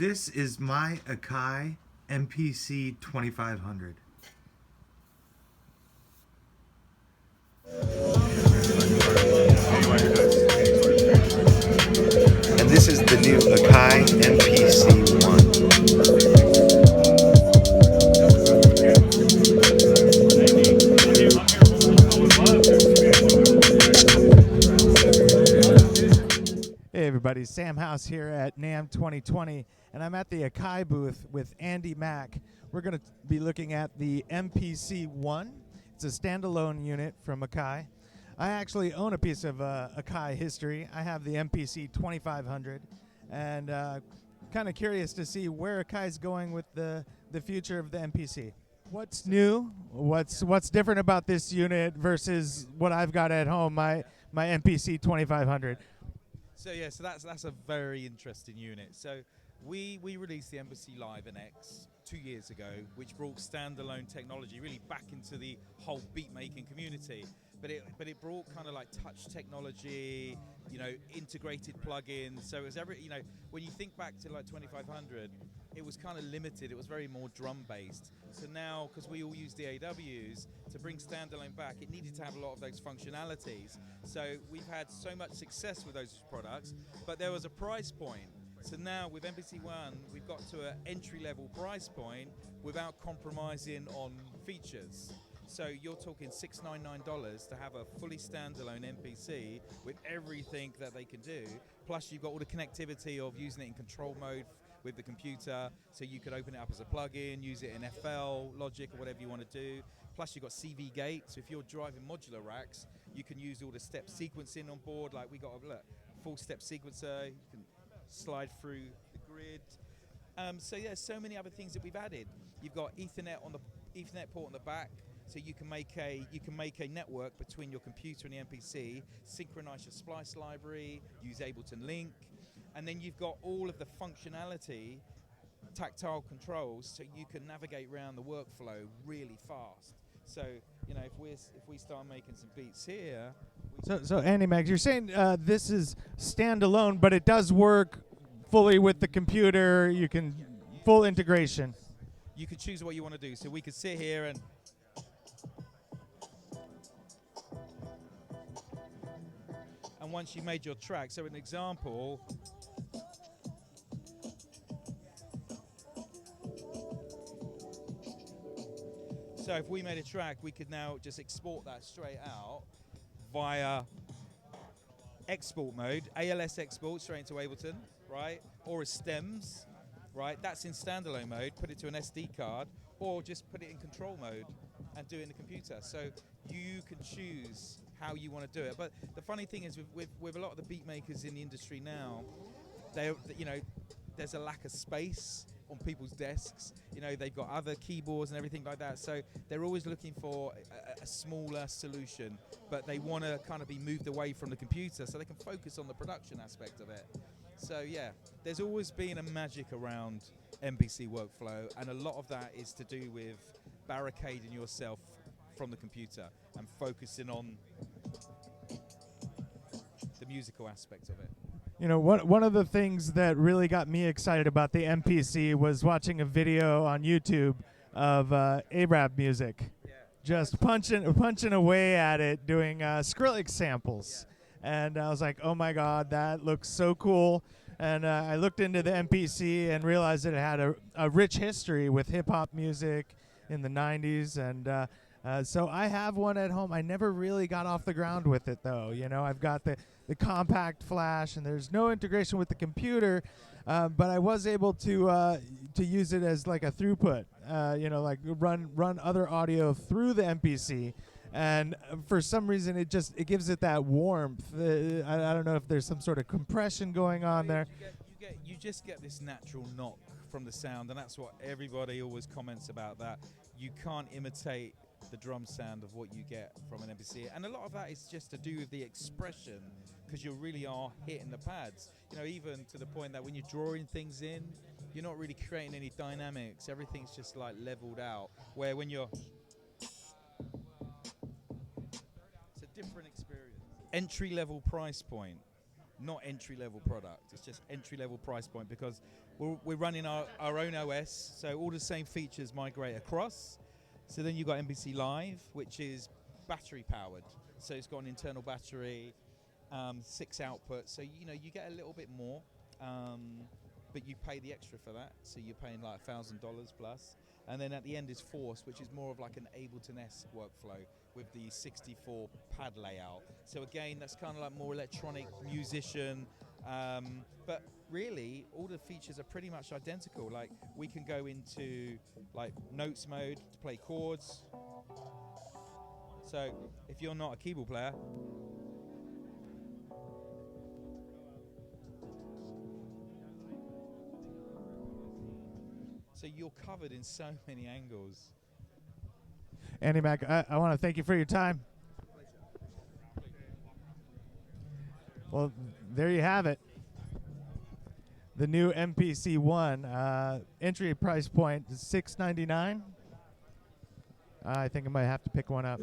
This is my Akai MPC-2500. And this is the new Akai MPC-One. Hey everybody, Sam House here at NAMM 2020, and I'm at the Akai booth with Andy Mack. We're going to be looking at the MPC-One. It's a standalone unit from Akai. I actually own a piece of Akai history. I have the MPC-2500, and kind of curious to see where Akai's going with the future of the MPC. What's new? What's different about this unit versus what I've got at home, my MPC-2500? So that's a very interesting unit. So we released the Embassy Live NX 2 years ago, which brought standalone technology really back into the whole beat making community. But it brought kind of like touch technology, integrated plugins. So it was when you think back to like 2500, it was kind of limited. It was very more drum based. So now, because we all use the AWs, to bring standalone back, it needed to have a lot of those functionalities. So we've had so much success with those products, but there was a price point. So now with MPC-One, we've got to an entry-level price point without compromising on features. So you're talking $699 to have a fully standalone MPC with everything that they can do. Plus you've got all the connectivity of using it in control mode with the computer, so you could open it up as a plugin, use it in FL, Logic, or whatever you want to do. Plus you've got CV Gate, so if you're driving modular racks, you can use all the step sequencing on board. Like we got a full step sequencer, you can slide through the grid. So many other things that we've added. You've got Ethernet port on the back, so you can make a network between your computer and the MPC, synchronize your splice library, use Ableton Link, and then you've got all of the functionality, tactile controls, so you can navigate around the workflow really fast. So if we start making some beats here. So Andy Max, you're saying this is standalone, but it does work fully with the computer. You can full integration. You can choose what you want to do. So we could sit here and once you made your track, so an example. So if we made a track, we could now just export that straight out via export mode, ALS export straight into Ableton, right? Or as stems, right? That's in standalone mode, put it to an SD card, or just put it in control mode and do it in the computer. So you can choose how you want to do it. But the funny thing is with a lot of the beat makers in the industry now, there's a lack of space on people's desks. They've got other keyboards and everything like that. So they're always looking for a smaller solution, but they want to kind of be moved away from the computer so they can focus on the production aspect of it. So yeah, there's always been a magic around MPC workflow, and a lot of that is to do with barricading yourself from the computer and focusing on the musical aspect of it. One of the things that really got me excited about the MPC was watching a video on YouTube of Arab music, just punching away at it, doing Skrillex samples. And I was like, oh my God, that looks so cool. And I looked into the MPC and realized that it had a rich history with hip-hop music in the 90s. And so I have one at home. I never really got off the ground with it, though. I've got the compact flash, and there's no integration with the computer, but I was able to use it as like a throughput, like run other audio through the MPC. And for some reason, it gives it that warmth. I don't know if there's some sort of compression going on there. You just get this natural knock from the sound, and that's what everybody always comments about, that you can't imitate the drum sound of what you get from an MPC. And a lot of that is just to do with the expression, because you really are hitting the pads. Even to the point that when you're drawing things in, you're not really creating any dynamics. Everything's just like leveled out. Where when you're... It's a different experience. Entry-level price point. not entry-level product. It's just entry-level price point because we're running our own OS, so all the same features migrate across. So then you've got MPC Live, which is battery-powered. So it's got an internal battery, 6 outputs. So you get a little bit more, but you pay the extra for that. So you're paying like $1,000 plus. And then at the end is Force, which is more of like an Ableton-esque workflow with the 64 pad layout. So again, that's kind of like more electronic musician, but really all the features are pretty much identical. Like we can go into like notes mode to play chords. So if you're not a keyboard player, so you're covered in so many angles. Andy Mac, I want to thank you for your time. Well, there you have it. The new MPC-One entry price point is $699. I think I might have to pick one up.